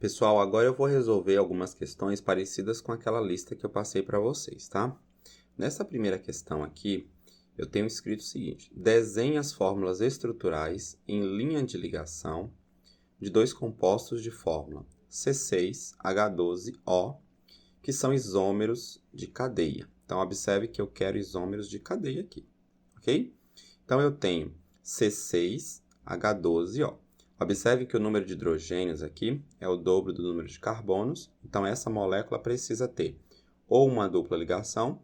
Pessoal, agora eu vou resolver algumas questões parecidas com aquela lista que eu passei para vocês, tá? Nessa primeira questão aqui, eu tenho escrito o seguinte: desenhe as fórmulas estruturais em linha de ligação de dois compostos de fórmula C6H12O, que são isômeros de cadeia. Então, observe que eu quero isômeros de cadeia aqui, ok? Então, eu tenho C6H12O. Observe que o número de hidrogênios aqui é o dobro do número de carbonos. Então, essa molécula precisa ter ou uma dupla ligação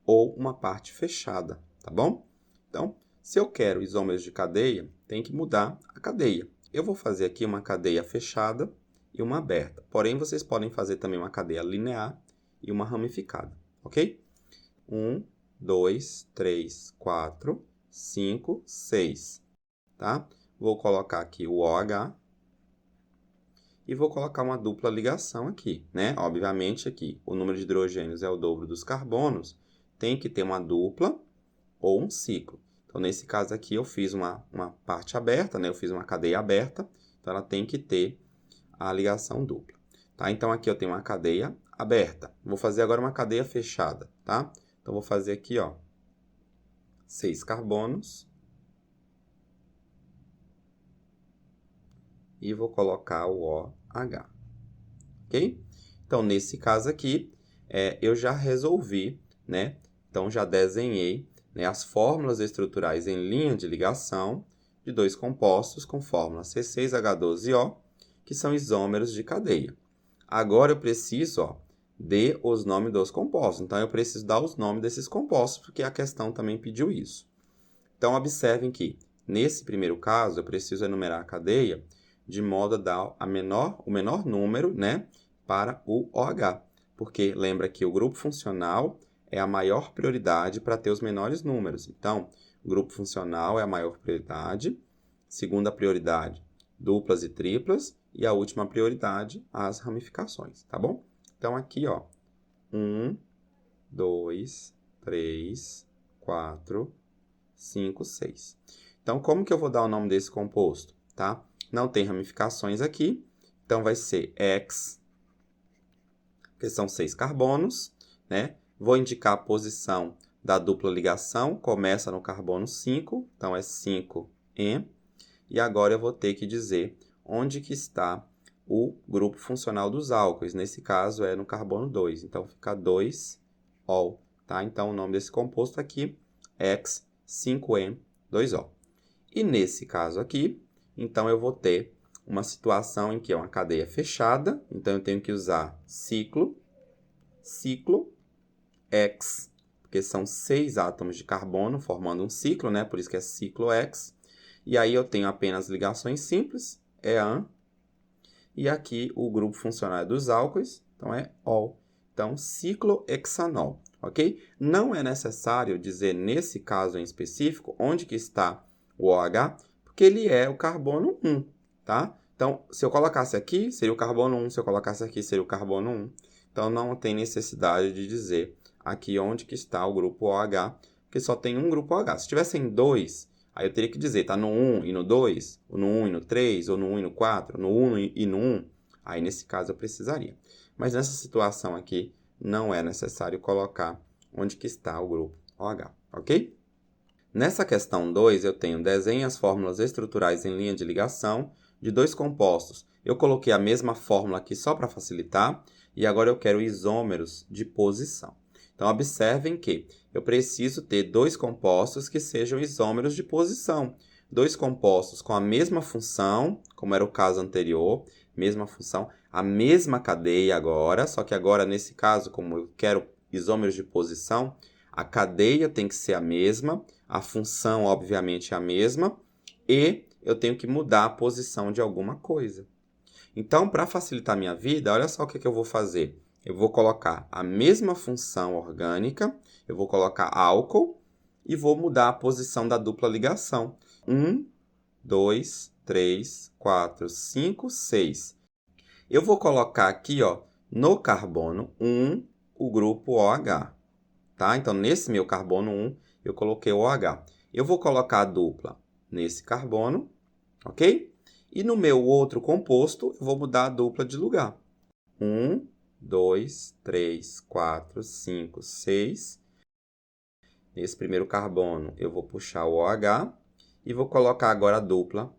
ou uma parte fechada, tá bom? Então, se eu quero isômeros de cadeia, tem que mudar a cadeia. Eu vou fazer aqui uma cadeia fechada e uma aberta. Porém, vocês podem fazer também uma cadeia linear e uma ramificada, ok? 1, 2, 3, 4, 5, 6, tá? Vou colocar aqui o OH e vou colocar uma dupla ligação aqui, né? Obviamente aqui o número de hidrogênios é o dobro dos carbonos, tem que ter uma dupla ou um ciclo. Então, nesse caso aqui, eu fiz uma parte aberta, né? Eu fiz uma cadeia aberta, então ela tem que ter a ligação dupla, tá? Então, aqui eu tenho uma cadeia aberta. Vou fazer agora uma cadeia fechada, tá? Então, vou fazer aqui, ó, 6 carbonos. E vou colocar o OH, ok? Então, nesse caso aqui, eu já resolvi, né? Então, já desenhei, né, as fórmulas estruturais em linha de ligação de dois compostos com fórmula C6H12O, que são isômeros de cadeia. Agora, eu preciso, ó, de os nomes dos compostos. Então, eu preciso dar os nomes desses compostos, porque a questão também pediu isso. Então, observem que, nesse primeiro caso, eu preciso enumerar a cadeia de modo a dar o menor número, né, para o OH. Porque lembra que o grupo funcional é a maior prioridade para ter os menores números. Então, o grupo funcional é a maior prioridade, segunda prioridade, duplas e triplas, e a última prioridade, as ramificações, tá bom? Então, aqui, ó, 1, 2, 3, 4, 5, 6. Então, como que eu vou dar o nome desse composto, tá? Não tem ramificações aqui, então vai ser X, que são 6 carbonos, né? Vou indicar a posição da dupla ligação, começa no carbono 5, então é 5En. E agora eu vou ter que dizer onde que está o grupo funcional dos álcoois. Nesse caso é no carbono 2, então fica 2ol, tá? Então o nome desse composto aqui é X5En2O. E nesse caso aqui, então eu vou ter uma situação em que é uma cadeia fechada, então eu tenho que usar ciclo, X, porque são 6 átomos de carbono formando um ciclo, né? Por isso que é ciclo X. E aí eu tenho apenas ligações simples, EAN, e aqui o grupo funcional é dos álcoois, então é ol. Então, ciclohexanol, ok? Não é necessário dizer, nesse caso em específico, onde que está o OH, porque ele é o carbono 1, tá? Então, se eu colocasse aqui, seria o carbono 1, se eu colocasse aqui, seria o carbono 1. Então, não tem necessidade de dizer aqui onde que está o grupo OH, porque só tem um grupo OH. Se tivessem dois, aí eu teria que dizer, está no 1 e no 2, ou no 1 e no 3, ou no 1 e no 4, no 1 e no 1. Aí, nesse caso, eu precisaria. Mas nessa situação aqui, não é necessário colocar onde que está o grupo OH, ok? Nessa questão 2, eu tenho desenhe as fórmulas estruturais em linha de ligação de dois compostos. Eu coloquei a mesma fórmula aqui só para facilitar, e agora eu quero isômeros de posição. Então, observem que eu preciso ter dois compostos que sejam isômeros de posição. Dois compostos com a mesma função, como era o caso anterior, mesma função, a mesma cadeia agora, só que agora, nesse caso, como eu quero isômeros de posição, a cadeia tem que ser a mesma, a função, obviamente, é a mesma, e eu tenho que mudar a posição de alguma coisa. Então, para facilitar a minha vida, olha só o que eu vou fazer. Eu vou colocar a mesma função orgânica, eu vou colocar álcool e vou mudar a posição da dupla ligação. 1, 2, 3, 4, 5, 6. Eu vou colocar aqui, ó, no carbono 1, o grupo OH. Tá? Então, nesse meu carbono 1, eu coloquei o OH. Eu vou colocar a dupla nesse carbono, ok? E no meu outro composto, eu vou mudar a dupla de lugar. 1, 2, 3, 4, 5, 6. Nesse primeiro carbono, eu vou puxar o OH e vou colocar agora a dupla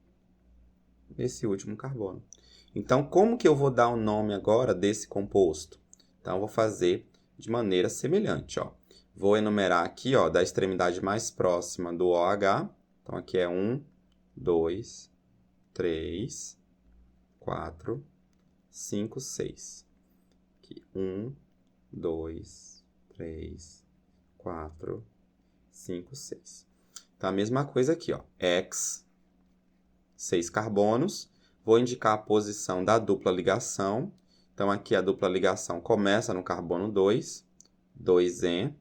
nesse último carbono. Então, como que eu vou dar o nome agora desse composto? Então, eu vou fazer de maneira semelhante. Ó. Vou enumerar aqui, ó, da extremidade mais próxima do OH. Então, aqui é 1, 2, 3, 4, 5, 6. Aqui, 1, 2, 3, 4, 5, 6. Então, a mesma coisa aqui, ó. X, 6 carbonos. Vou indicar a posição da dupla ligação. Então, aqui a dupla ligação começa no carbono 2, 2En.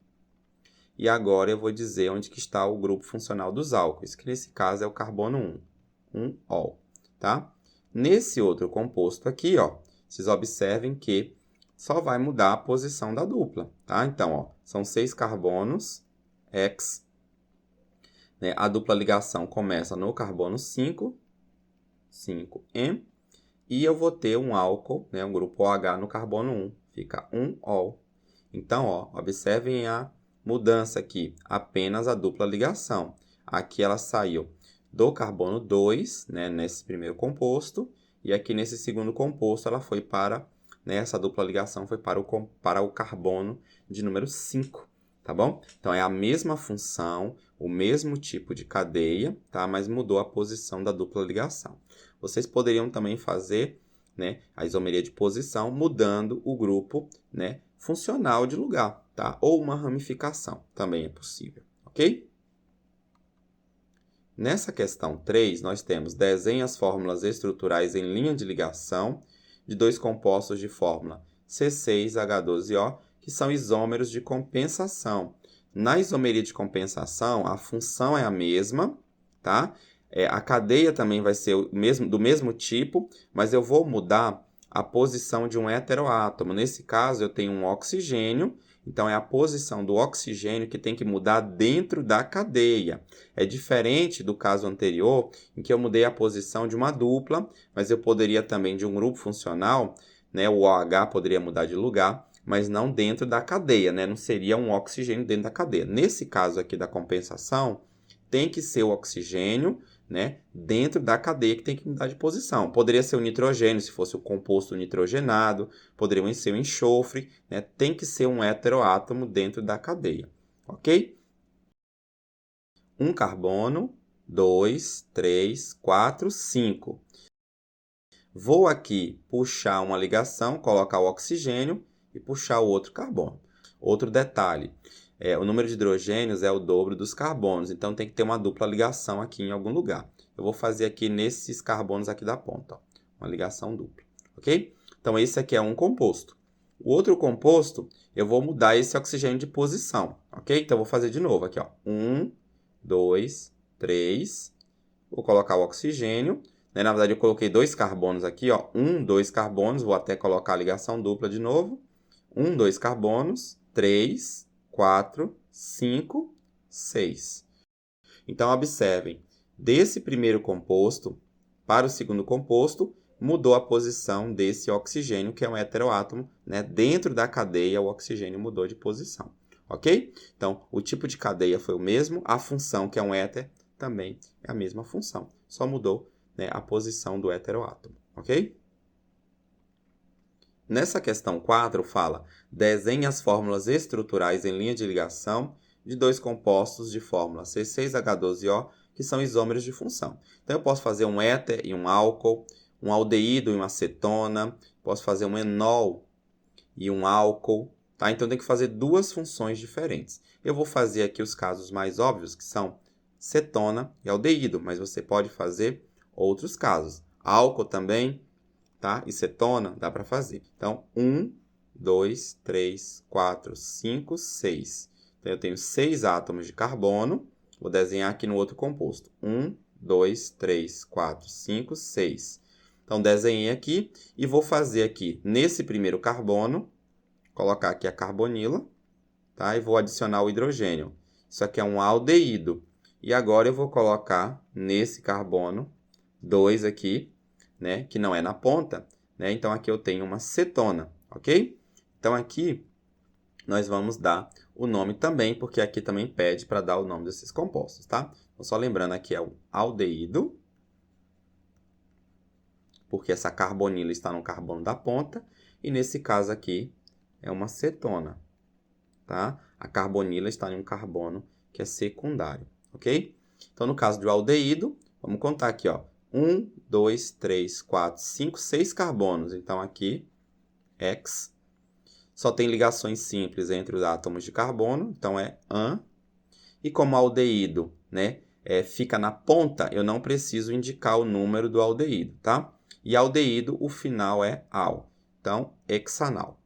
E agora eu vou dizer onde que está o grupo funcional dos álcoois, que nesse caso é o carbono 1, 1-ol, tá? Nesse outro composto aqui, ó, vocês observem que só vai mudar a posição da dupla, tá? Então, ó, são 6 carbonos, X, né? A dupla ligação começa no carbono 5, 5En, e eu vou ter um álcool, né, um grupo OH no carbono 1, fica 1-ol. Então, ó, observem a mudança aqui, apenas a dupla ligação. Aqui ela saiu do carbono 2, né, nesse primeiro composto, e aqui nesse segundo composto ela foi para, né, essa dupla ligação foi para o carbono de número 5, tá bom? Então, é a mesma função, o mesmo tipo de cadeia, tá? Mas mudou a posição da dupla ligação. Vocês poderiam também fazer, né, a isomeria de posição mudando o grupo, né, funcional de lugar, tá? Ou uma ramificação, também é possível, ok? Nessa questão 3, nós temos desenhe as fórmulas estruturais em linha de ligação de dois compostos de fórmula C6H12O, que são isômeros de compensação. Na isomeria de compensação, a função é a mesma, tá? A cadeia também vai ser do mesmo tipo, mas eu vou mudar a posição de um heteroátomo. Nesse caso, eu tenho um oxigênio, então é a posição do oxigênio que tem que mudar dentro da cadeia. É diferente do caso anterior, em que eu mudei a posição de uma dupla, mas eu poderia também de um grupo funcional, né, o OH poderia mudar de lugar, mas não dentro da cadeia, né? Não seria um oxigênio dentro da cadeia. Nesse caso aqui da compensação, tem que ser o oxigênio, né, dentro da cadeia que tem que mudar de posição. Poderia ser o nitrogênio, se fosse o composto nitrogenado, poderia ser o enxofre, né? Tem que ser um heteroátomo dentro da cadeia, ok? Um carbono, 2, 3, 4, 5. Vou aqui puxar uma ligação, colocar o oxigênio e puxar o outro carbono. Outro detalhe, o número de hidrogênios é o dobro dos carbonos, então tem que ter uma dupla ligação aqui em algum lugar. Eu vou fazer aqui nesses carbonos aqui da ponta, ó, uma ligação dupla, ok? Então, esse aqui é um composto. O outro composto, eu vou mudar esse oxigênio de posição, ok? Então, eu vou fazer de novo aqui, ó. 1, 2, 3. Vou colocar o oxigênio. Na verdade, eu coloquei 2 carbonos aqui, ó. 1, 2 carbonos. Vou até colocar a ligação dupla de novo. 1, 2 carbonos. 3, 4, 5, 6. Então, observem. Desse primeiro composto para o segundo composto, mudou a posição desse oxigênio, que é um heteroátomo, né? Dentro da cadeia, o oxigênio mudou de posição. Ok? Então, o tipo de cadeia foi o mesmo. A função, que é um éter, também é a mesma função. Só mudou, né, a posição do heteroátomo. Ok? Nessa questão 4, fala: desenhe as fórmulas estruturais em linha de ligação de dois compostos de fórmula C6H12O, que são isômeros de função. Então, eu posso fazer um éter e um álcool, um aldeído e uma acetona, posso fazer um enol e um álcool, tá? Então, tem que fazer duas funções diferentes. Eu vou fazer aqui os casos mais óbvios, que são cetona e aldeído, mas você pode fazer outros casos. Álcool também, tá? E cetona dá para fazer. Então, 1, 2, 3, 4, 5, 6. Então, eu tenho 6 átomos de carbono. Vou desenhar aqui no outro composto. 1, 2, 3, 4, 5, 6. Então, desenhei aqui e vou fazer aqui, nesse primeiro carbono, colocar aqui a carbonila, tá? E vou adicionar o hidrogênio. Isso aqui é um aldeído. E agora eu vou colocar nesse carbono 2 aqui, né, que não é na ponta, né, então aqui eu tenho uma cetona, ok? Então aqui nós vamos dar o nome também, porque aqui também pede para dar o nome desses compostos, tá? Então, só lembrando, aqui é o aldeído, porque essa carbonila está no carbono da ponta, e nesse caso aqui é uma cetona, tá? A carbonila está em um carbono que é secundário, ok? Então, no caso do aldeído, vamos contar aqui, ó, 1, 2, 3, 4, 5, 6 carbonos. Então, aqui, X. Só tem ligações simples entre os átomos de carbono, então é AN. E como aldeído, né, fica na ponta, eu não preciso indicar o número do aldeído, tá? E aldeído, o final é al. Então, hexanal.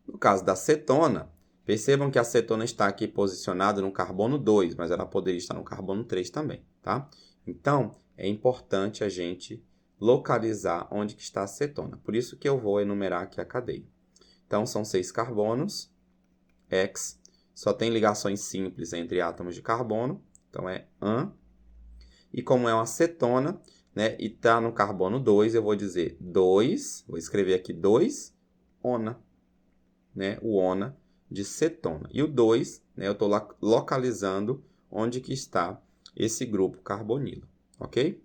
No caso da cetona, percebam que a cetona está aqui posicionada no carbono 2, mas ela poderia estar no carbono 3 também, tá? Então, é importante a gente localizar onde que está a cetona. Por isso que eu vou enumerar aqui a cadeia. Então, são 6 carbonos, X, só tem ligações simples entre átomos de carbono, então é AN. E como é uma cetona, né, e está no carbono 2, eu vou dizer 2, vou escrever aqui 2, ona, né, o ona de cetona. E o 2, né, eu estou localizando onde que está esse grupo carbonilo, ok?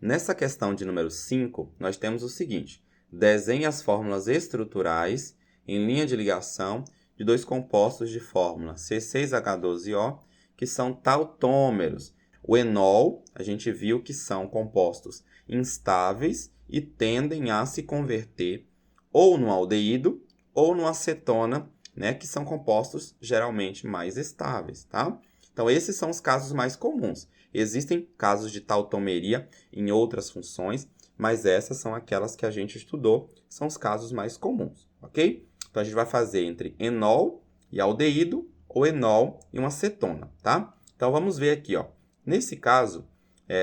Nessa questão de número 5, nós temos o seguinte: desenhe as fórmulas estruturais em linha de ligação de dois compostos de fórmula C6H12O, que são tautômeros. O enol, a gente viu que são compostos instáveis e tendem a se converter ou no aldeído ou no acetona, né, que são compostos geralmente mais estáveis, tá? Então, esses são os casos mais comuns. Existem casos de tautomeria em outras funções, mas essas são aquelas que a gente estudou, são os casos mais comuns, ok? Então, a gente vai fazer entre enol e aldeído, ou enol e uma cetona, tá? Então, vamos ver aqui, ó. Nesse caso,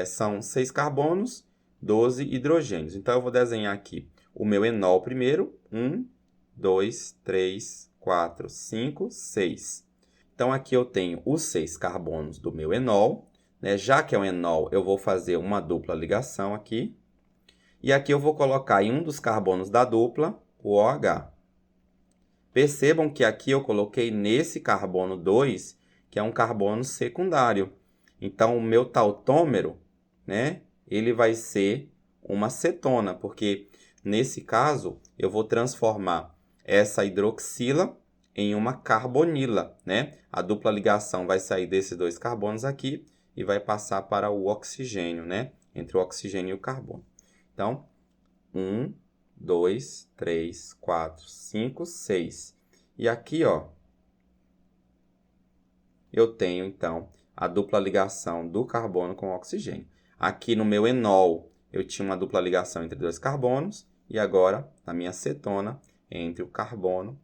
são 6 carbonos, 12 hidrogênios. Então, eu vou desenhar aqui o meu enol primeiro. 1, 2, 3, 4, 5, 6. Então, aqui eu tenho os 6 carbonos do meu enol, né? Já que é um enol, eu vou fazer uma dupla ligação aqui. E aqui eu vou colocar em um dos carbonos da dupla o OH. Percebam que aqui eu coloquei nesse carbono 2, que é um carbono secundário. Então, o meu tautômero, né, ele vai ser uma cetona, porque nesse caso eu vou transformar essa hidroxila em uma carbonila, né? A dupla ligação vai sair desses dois carbonos aqui e vai passar para o oxigênio, né? Entre o oxigênio e o carbono. Então, 1, 2, 3, 4, 5, 6. E aqui, ó, eu tenho, então, a dupla ligação do carbono com o oxigênio. Aqui no meu enol, eu tinha uma dupla ligação entre dois carbonos, e agora, na minha cetona, entre o carbono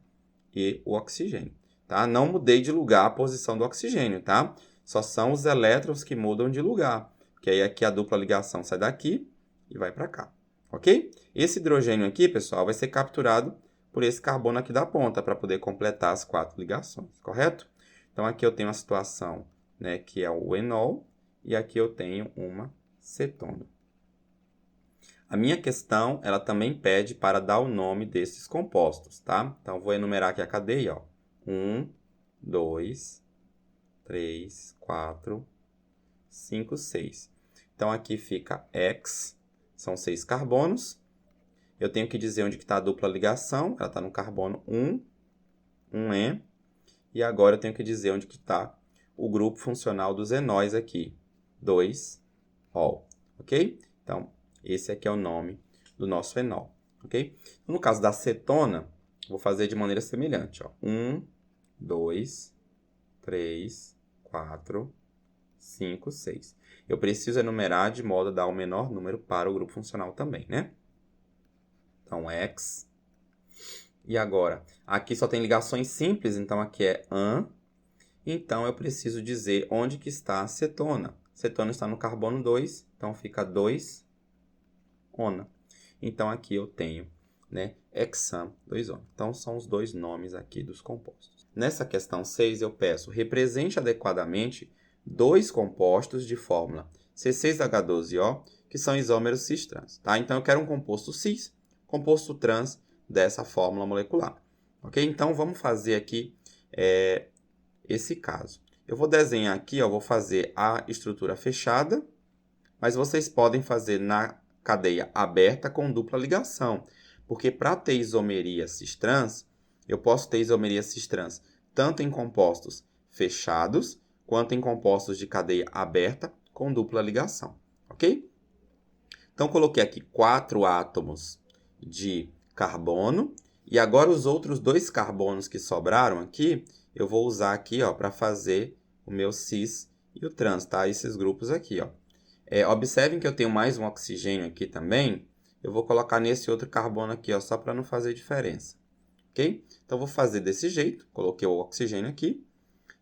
e o oxigênio, tá? Não mudei de lugar a posição do oxigênio, tá? Só são os elétrons que mudam de lugar, porque aí aqui a dupla ligação sai daqui e vai para cá, ok? Esse hidrogênio aqui, pessoal, vai ser capturado por esse carbono aqui da ponta, para poder completar as 4 ligações, correto? Então, aqui eu tenho a situação, né, que é o enol, e aqui eu tenho uma cetona. A minha questão, ela também pede para dar o nome desses compostos, tá? Então, vou enumerar aqui a cadeia, ó. 1, 2, 3, 4, 5, 6. Então, aqui fica X, são 6 carbonos. Eu tenho que dizer onde está a dupla ligação, ela está no carbono 1, 1E. E agora eu tenho que dizer onde está o grupo funcional dos enóis aqui, 2-ol, ok? Então, esse aqui é o nome do nosso enol, ok? No caso da cetona, vou fazer de maneira semelhante, ó. 1, 2, 3, 4, 5, 6. Eu preciso enumerar de modo a dar o menor número para o grupo funcional também, né? Então, X. E agora, aqui só tem ligações simples, então aqui é AN. Então, eu preciso dizer onde que está a cetona. Cetona está no carbono 2, então fica 2-ona. Então, aqui eu tenho, né, hexan 2-ona. Então, são os dois nomes aqui dos compostos. Nessa questão 6, eu peço, represente adequadamente dois compostos de fórmula C6H12O que são isômeros cis-trans, tá? Então, eu quero um composto cis, composto trans dessa fórmula molecular, ok? Então, vamos fazer aqui esse caso. Eu vou desenhar aqui, ó, vou fazer a estrutura fechada, mas vocês podem fazer na cadeia aberta com dupla ligação, porque para ter isomeria cis-trans, eu posso ter isomeria cis-trans tanto em compostos fechados, quanto em compostos de cadeia aberta com dupla ligação, ok? Então, coloquei aqui 4 átomos de carbono, e agora os outros 2 carbonos que sobraram aqui, eu vou usar aqui para fazer o meu cis e o trans, tá? Esses grupos aqui, ó. Observem que eu tenho mais um oxigênio aqui também, eu vou colocar nesse outro carbono aqui, ó, só para não fazer diferença, ok? Então, vou fazer desse jeito, coloquei o oxigênio aqui,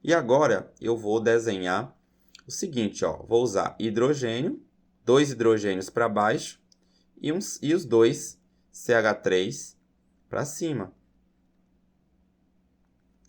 e agora eu vou desenhar o seguinte, ó, vou usar hidrogênio, 2 hidrogênios para baixo e os 2 CH3 para cima.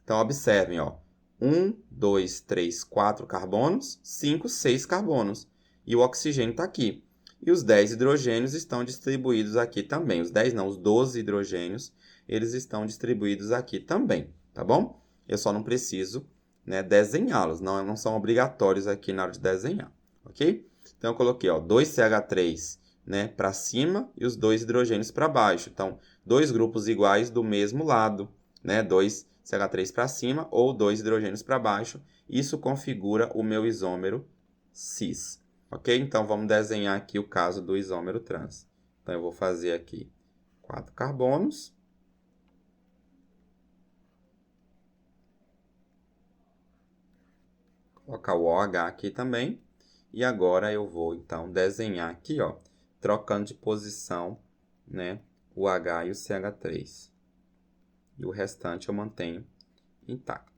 Então, observem, ó, 1, 2, 3, 4 carbonos, 5, 6 carbonos. E o oxigênio está aqui. E os 10 hidrogênios estão distribuídos aqui também. Os 10 não, os 12 hidrogênios, eles estão distribuídos aqui também, tá bom? Eu só não preciso, né, desenhá-los, não são obrigatórios aqui na hora de desenhar, ok? Então, eu coloquei, ó, 2 CH3, né, para cima e os 2 hidrogênios para baixo. Então, 2 grupos iguais do mesmo lado, né, 2 CH3 para cima ou 2 hidrogênios para baixo. Isso configura o meu isômero cis. Ok? Então, vamos desenhar aqui o caso do isômero trans. Então, eu vou fazer aqui 4 carbonos. Colocar o OH aqui também. E agora eu vou, então, desenhar aqui, ó, trocando de posição, né, o H e o CH3. E o restante eu mantenho intacto.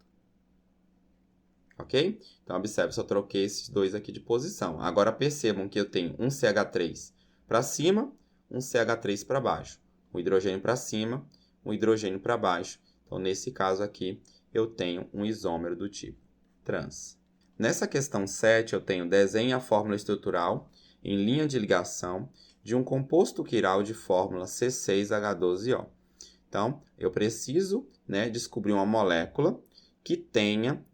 Ok? Então, observe, só troquei esses dois aqui de posição. Agora, percebam que eu tenho um CH3 para cima, um CH3 para baixo. Um hidrogênio para cima, um hidrogênio para baixo. Então, nesse caso aqui, eu tenho um isômero do tipo trans. Nessa questão 7, eu tenho desenhe a fórmula estrutural em linha de ligação de um composto quiral de fórmula C6H12O. Então, eu preciso, né, descobrir uma molécula que tenha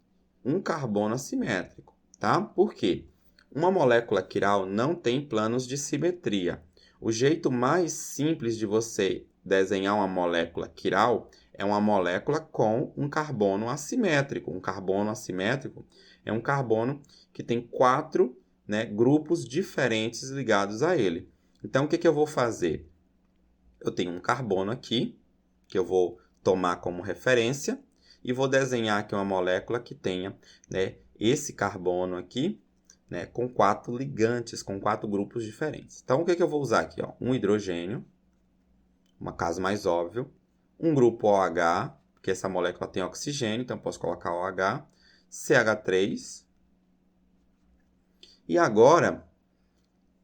um carbono assimétrico, tá? Por quê? Uma molécula quiral não tem planos de simetria. O jeito mais simples de você desenhar uma molécula quiral é uma molécula com um carbono assimétrico. Um carbono assimétrico é um carbono que tem 4, né, grupos diferentes ligados a ele. Então, o que eu vou fazer? Eu tenho um carbono aqui, que eu vou tomar como referência, e vou desenhar aqui uma molécula que tenha, né, esse carbono aqui, né, com 4 ligantes, com 4 grupos diferentes. Então, o que eu vou usar aqui? Ó? Um hidrogênio, um caso mais óbvio, um grupo OH, porque essa molécula tem oxigênio, então eu posso colocar OH, CH3, e agora,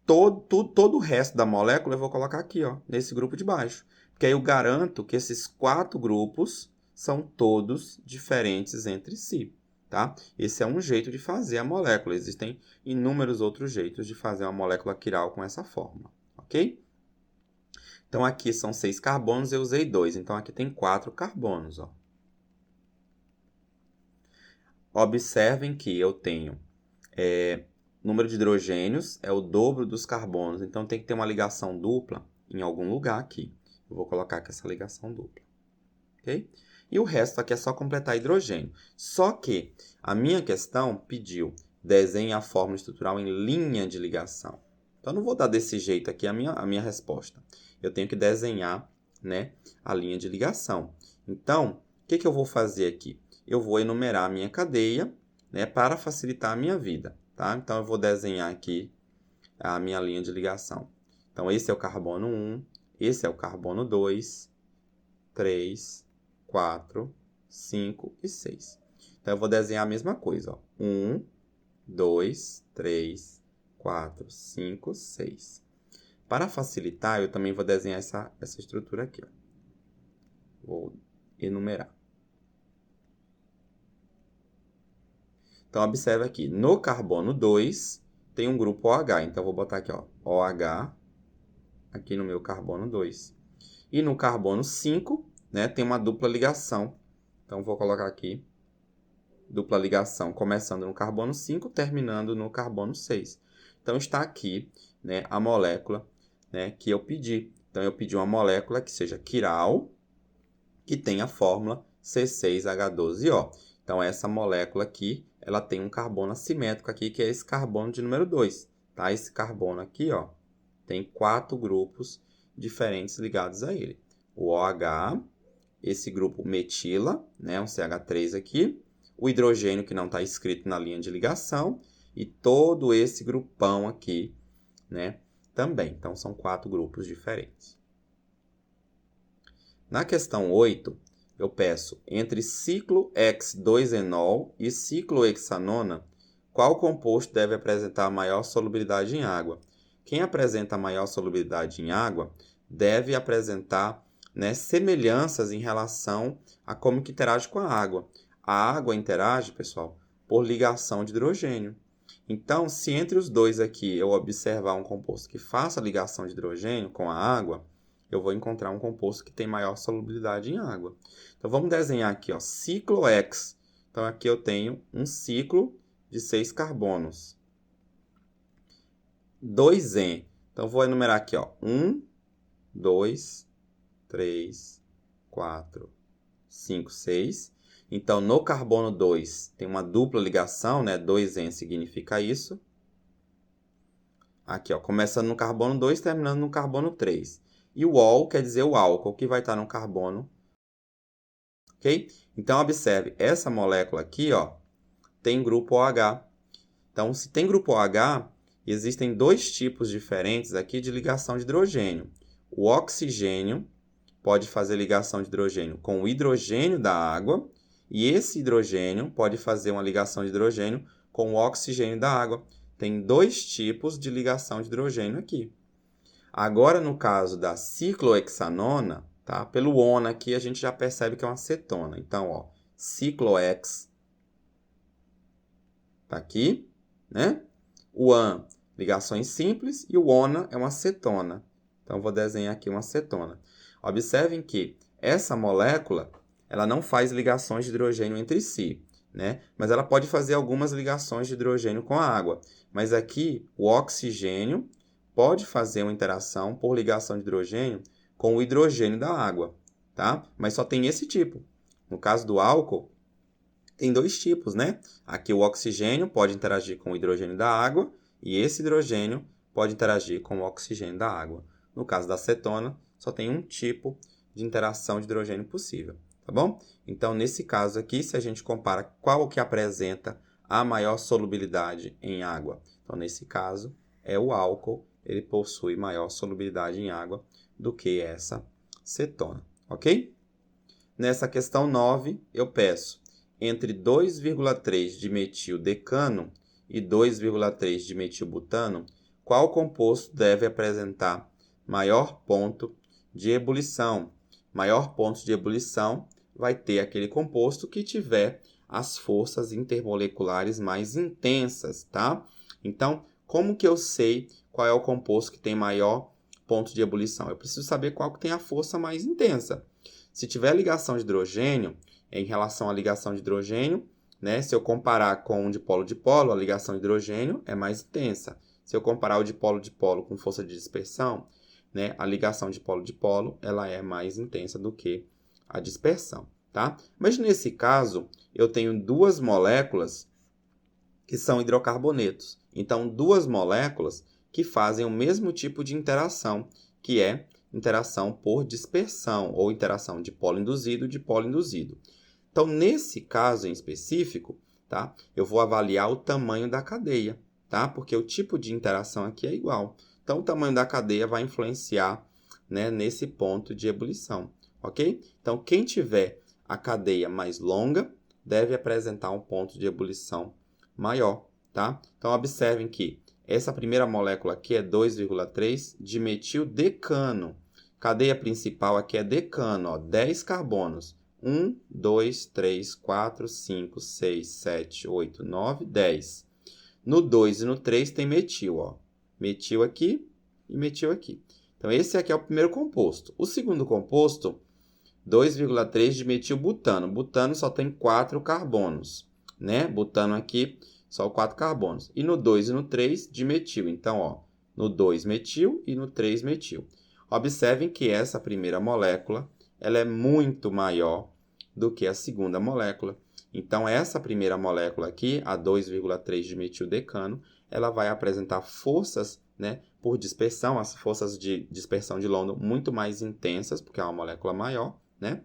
todo o resto da molécula eu vou colocar aqui, ó, nesse grupo de baixo. Porque aí eu garanto que esses 4 grupos são todos diferentes entre si, tá? Esse é um jeito de fazer a molécula. Existem inúmeros outros jeitos de fazer uma molécula quiral com essa forma, ok? Então, aqui são 6 carbonos, eu usei 2. Então, aqui tem 4 carbonos, ó. Observem que eu tenho número de hidrogênios é o dobro dos carbonos. Então, tem que ter uma ligação dupla em algum lugar aqui. Eu vou colocar aqui essa ligação dupla. Ok? E o resto aqui é só completar hidrogênio. Só que a minha questão pediu desenhe a fórmula estrutural em linha de ligação. Então, eu não vou dar desse jeito aqui a minha resposta. Eu tenho que desenhar, né, a linha de ligação. Então, o que eu vou fazer aqui? Eu vou enumerar a minha cadeia, né, para facilitar a minha vida. Tá? Então, eu vou desenhar aqui a minha linha de ligação. Então, esse é o carbono 1, esse é o carbono 2, 3, 4, 5 e 6. Então, eu vou desenhar a mesma coisa. Ó. 1, 2, 3, 4, 5, 6. Para facilitar, eu também vou desenhar essa estrutura aqui. Ó. Vou enumerar. Então, observe aqui. No carbono 2, tem um grupo OH. Então, eu vou botar aqui, ó, OH, aqui no meu carbono 2. E no carbono 5, né, tem uma dupla ligação. Então, vou colocar aqui dupla ligação, começando no carbono 5, terminando no carbono 6. Então, está aqui, né, a molécula, né, que eu pedi. Então, eu pedi uma molécula que seja quiral, que tenha a fórmula C6H12O. Então, essa molécula aqui, ela tem um carbono assimétrico aqui, que é esse carbono de número 2. Tá? Esse carbono aqui, ó, tem 4 grupos diferentes ligados a ele. O OH, esse grupo metila, né, um CH3 aqui, o hidrogênio que não está escrito na linha de ligação e todo esse grupão aqui, né, também. Então, são 4 grupos diferentes. Na questão 8, eu peço entre ciclo-X2-enol e ciclohexanona, qual composto deve apresentar maior solubilidade em água? Quem apresenta maior solubilidade em água deve apresentar, né, semelhanças em relação a como que interage com a água. A água interage, pessoal, por ligação de hidrogênio. Então, se entre os dois aqui eu observar um composto que faça ligação de hidrogênio com a água, eu vou encontrar um composto que tem maior solubilidade em água. Então, vamos desenhar aqui, ó, ciclo X. Então, aqui eu tenho um ciclo de 6 carbonos. 2N. Então, vou enumerar aqui, ó, 1, 2, 3, 4, 5, 6. Então, no carbono 2 tem uma dupla ligação, né? 2N significa isso. Aqui, ó, começando no carbono 2, terminando no carbono 3. E o ol quer dizer o álcool, que vai estar no carbono. Ok? Então, observe, essa molécula aqui, ó, tem grupo OH. Então, se tem grupo OH, existem 2 tipos diferentes aqui de ligação de hidrogênio. O oxigênio pode fazer ligação de hidrogênio com o hidrogênio da água, e esse hidrogênio pode fazer uma ligação de hidrogênio com o oxigênio da água. Tem 2 tipos de ligação de hidrogênio aqui. Agora, no caso da ciclohexanona, tá? Pelo ON aqui, a gente já percebe que é uma cetona. Então, ó, ciclo-X tá aqui, né? O AN, ligações simples, e o ONA é uma cetona. Então, vou desenhar aqui uma cetona. Observem que essa molécula, ela não faz ligações de hidrogênio entre si, né? Mas ela pode fazer algumas ligações de hidrogênio com a água. Mas aqui, o oxigênio pode fazer uma interação por ligação de hidrogênio com o hidrogênio da água, tá? Mas só tem esse tipo. No caso do álcool, tem 2 tipos, né? Aqui o oxigênio pode interagir com o hidrogênio da água e esse hidrogênio pode interagir com o oxigênio da água. No caso da cetona, só tem um tipo de interação de hidrogênio possível, tá bom? Então, nesse caso aqui, se a gente compara qual que apresenta a maior solubilidade em água, então, nesse caso, é o álcool, ele possui maior solubilidade em água do que essa cetona, ok? Nessa questão 9, eu peço entre 2,3 de metildecano e 2,3 de metilbutano, qual composto deve apresentar maior ponto de ebulição? Maior ponto de ebulição vai ter aquele composto que tiver as forças intermoleculares mais intensas, tá? Então, como que eu sei qual é o composto que tem maior ponto de ebulição? Eu preciso saber qual que tem a força mais intensa. Se tiver ligação de hidrogênio, em relação à ligação de hidrogênio, né? Se eu comparar com um dipolo-dipolo, a ligação de hidrogênio é mais intensa. Se eu comparar o dipolo-dipolo com força de dispersão, né? A ligação dipolo-dipolo ela é mais intensa do que a dispersão, tá? Mas nesse caso, eu tenho 2 moléculas que são hidrocarbonetos. Então, 2 moléculas que fazem o mesmo tipo de interação, que é interação por dispersão, ou interação de polo induzido de polo induzido. Então, nesse caso em específico, tá? Eu vou avaliar o tamanho da cadeia, tá? Porque o tipo de interação aqui é igual. Então, o tamanho da cadeia vai influenciar, né, nesse ponto de ebulição, ok? Então, quem tiver a cadeia mais longa deve apresentar um ponto de ebulição maior, tá? Então, observem que essa primeira molécula aqui é 2,3 de metildecano. Cadeia principal aqui é decano, ó, 10 carbonos. 1, 2, 3, 4, 5, 6, 7, 8, 9, 10. No 2 e no 3 tem metil, ó. Metil aqui e metil aqui. Então, esse aqui é o primeiro composto. O segundo composto, 2,3 de metilbutano. Butano só tem 4 carbonos, né? Butano aqui, só 4 carbonos. E no 2 e no 3, de metil. Então, ó, no 2 metil e no 3 metil. Observem que essa primeira molécula, ela é muito maior do que a segunda molécula. Então, essa primeira molécula aqui, a 2,3 de metildecano, ela vai apresentar forças, né, por dispersão, as forças de dispersão de London muito mais intensas, porque é uma molécula maior, né,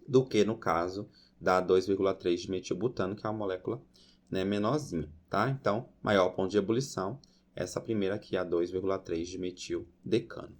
do que no caso da 2,3 de metilbutano, que é uma molécula, né, menorzinha, tá? Então, maior ponto de ebulição, essa primeira aqui é a 2,3 de metildecano.